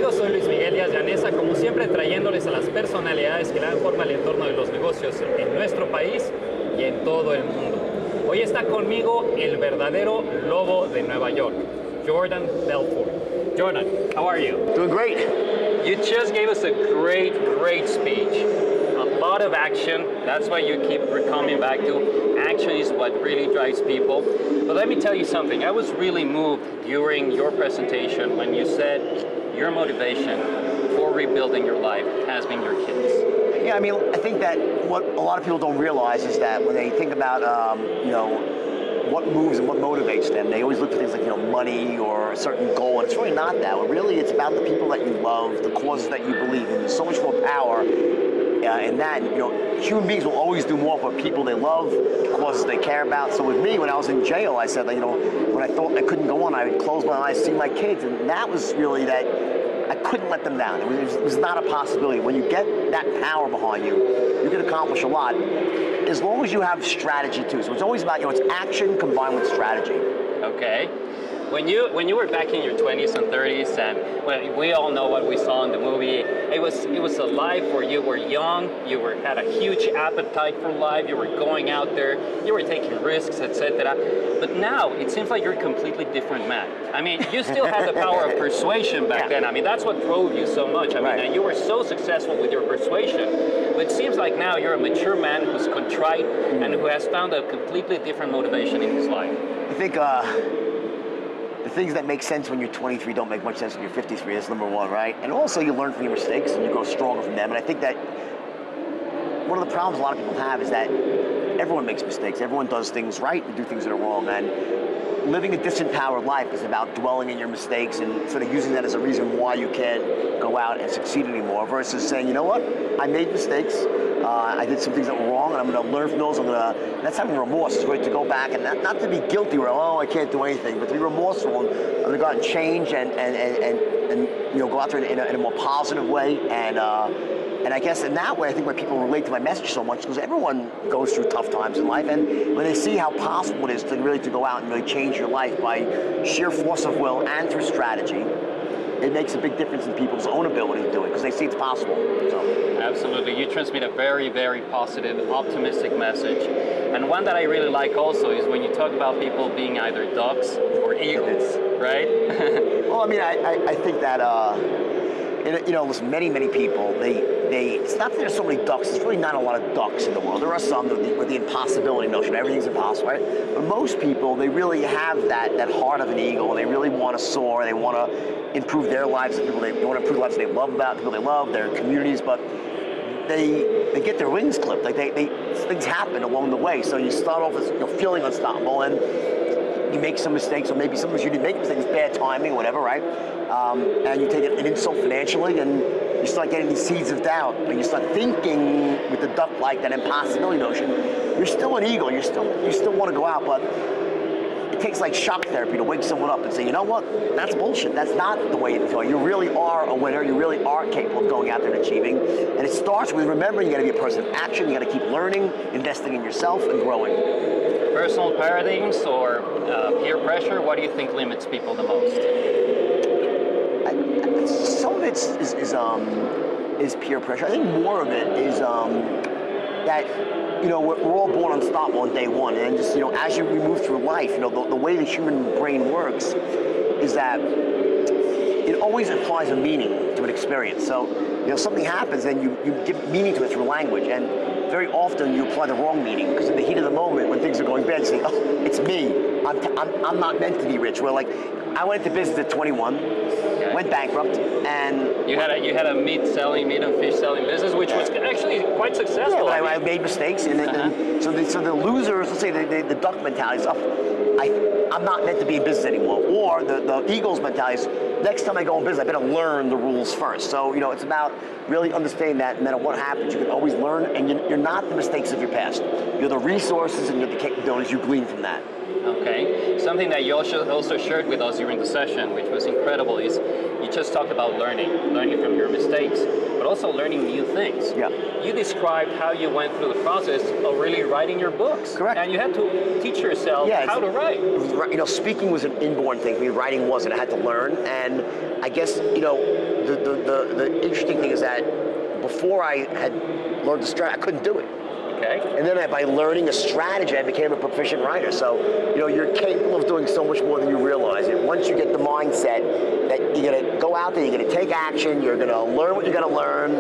amigos, soy Luis Miguel Díaz-Llaneza, como siempre trayéndoles a las personalidades que dan forma al entorno de los negocios en nuestro país y en todo el mundo. Hoy está conmigo el verdadero Lobo de Nueva York, Jordan Belfort. Jordan, how are you? Doing great. You just gave us a great speech. A lot of action, that's why you keep coming back to. Action is what really drives people. But let me tell you something, I was really moved during your presentation when you said your motivation for rebuilding your life has been your kids. Yeah, I mean, I think that what a lot of people don't realize is that when they think about, what moves and what motivates them, they always look for things like, money or a certain goal, and it's really not that. Really, it's about the people that you love, the causes that you believe in. There's so much more power in that. Human beings will always do more for people they love, causes they care about. So with me, when I was in jail, I said, when I thought I couldn't go on, I would close my eyes, see my kids, and that was really that. I couldn't let them down. It was not a possibility. When you get that power behind you can accomplish a lot, as long as you have strategy too. So it's always about, it's action combined with strategy. Okay. When you were back in your 20s and 30s, and we all know what we saw in the movie, it was a life where you were young, had a huge appetite for life, you were going out there, you were taking risks, etc. But now it seems like you're a completely different man. I mean, you still had the power of persuasion back then. I mean, that's what drove you so much. I mean, and you were so successful with your persuasion. But it seems like now you're a mature man who's contrite and who has found a completely different motivation in his life. I think the things that make sense when you're 23 don't make much sense when you're 53. That's number one, right? And also you learn from your mistakes and you grow stronger from them. And I think that one of the problems a lot of people have is that everyone makes mistakes. Everyone does things right and do things that are wrong. And living a disempowered life is about dwelling in your mistakes and sort of using that as a reason why you can't go out and succeed anymore, versus saying, you know what, I made mistakes, I did some things that were wrong, and I'm going to learn from those. That's having remorse. It's right to go back and not to be guilty or, I can't do anything, but to be remorseful and I'm going to go out and change and go out there in a more positive way. And I guess in that way, I think why people relate to my message so much, because everyone goes through tough times in life, and when they see how possible it is to really go out and really change your life by sheer force of will and through strategy, it makes a big difference in people's own ability to do it, because they see it's possible. So. Absolutely. You transmit a very positive, optimistic message. And one that I really like also is when you talk about people being either ducks or eagles, right? Well, I mean, I think that, listen, many people, it's not that there's so many ducks, there's really not a lot of ducks in the world. There are some with the impossibility notion, everything's impossible, right? But most people, they really have that heart of an eagle, and they really want to soar, they want to improve their lives, they want to improve the lives they love about, people they love, their communities, but they get their wings clipped. Like things happen along the way. So you start off as feeling unstoppable, and you make some mistakes, or maybe sometimes you didn't make mistakes, bad timing, whatever, right? And you take an insult financially, and you start getting these seeds of doubt, and you start thinking with the duck-like, that impossibility notion. You're still an eagle. You still want to go out, but it takes like shock therapy to wake someone up and say, you know what? That's bullshit. That's not the way you feel. You really are a winner. You really are capable of going out there and achieving. And it starts with remembering you got to be a person of action. You got to keep learning, investing in yourself, and growing. Personal paradigms or peer pressure, what do you think limits people the most? Some of it is peer pressure. I think more of it is that we're all born unstoppable on day one, and just as we move through life, the way the human brain works is that it always applies a meaning to an experience. So something happens, and you give meaning to it through language, and very often you apply the wrong meaning, because in the heat of the moment when things are going bad, you say, oh, it's me. I'm not meant to be rich. Well, like, I went into business at 21, went bankrupt, and you had a meat and fish selling business, which was actually quite successful. Yeah, I made mistakes, and so the losers, let's say the duck mentality is, I'm not meant to be in business anymore, or the eagle's mentality is, next time I go in business, I better learn the rules first. So it's about really understanding that no matter what happens, you can always learn, and you're not the mistakes of your past. You're the resources and you're the capabilities you glean from that. Okay. Something that you also shared with us during the session, which was incredible, is you just talked about learning from your mistakes, but also learning new things. Yeah. You described how you went through the process of really writing your books. Correct. And you had to teach yourself how to write. You know, speaking was an inborn thing. I mean, writing wasn't. I had to learn. And I guess, you know, the interesting thing is that before I had learned the strategy, I couldn't do it. Okay. And then by learning a strategy, I became a proficient writer. So, you know, you're capable of doing so much more than you realize. And once you get the mindset that you're going to go out there, you're going to take action, you're going to learn what you got to learn,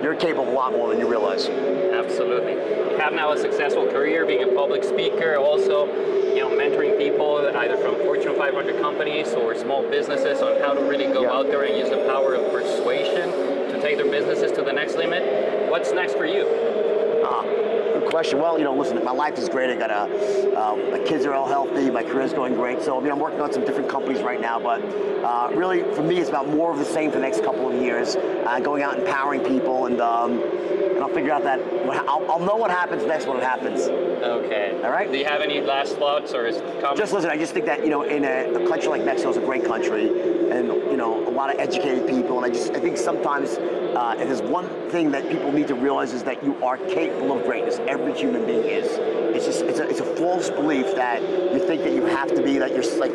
you're capable of a lot more than you realize. Absolutely. You have now a successful career being a public speaker, also, you know, mentoring people either from Fortune 500 companies or small businesses on how to really go out there and use the power of persuasion to take their businesses to the next limit. What's next for you? Good question. Well, you know, listen, my life is great. I got my kids are all healthy. My career's going great. So, I mean, I'm working on some different companies right now, but really, for me, it's about more of the same for the next couple of years. Going out empowering people, and I'll figure out that I'll know what happens next when it happens. Okay. All right. Do you have any last thoughts or comments? Just listen. I just think that, you know, in a country like Mexico is a great country, and you know, a lot of educated people, and I think sometimes if there's one thing that people need to realize is that you are capable of greatness. Every human being is. It's a false belief that you think that you have to be, that you're like,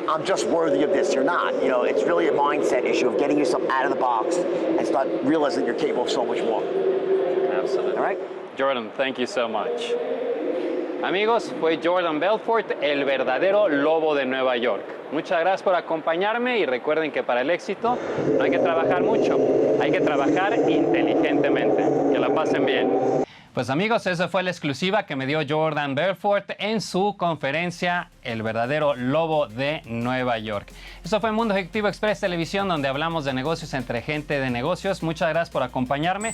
I'm just worthy of this. You're not. You know, it's really a mindset issue of getting yourself out of the box and start realizing you're capable of so much more. Absolutely. All right? Jordan, thank you so much. Amigos, fue Jordan Belfort, el verdadero lobo de Nueva York. Muchas gracias por acompañarme y recuerden que para el éxito no hay que trabajar mucho, hay que trabajar inteligentemente. Que la pasen bien. Pues amigos, esa fue la exclusiva que me dio Jordan Belfort en su conferencia El verdadero lobo de Nueva York. Eso fue Mundo Ejecutivo Express Televisión, donde hablamos de negocios entre gente de negocios. Muchas gracias por acompañarme.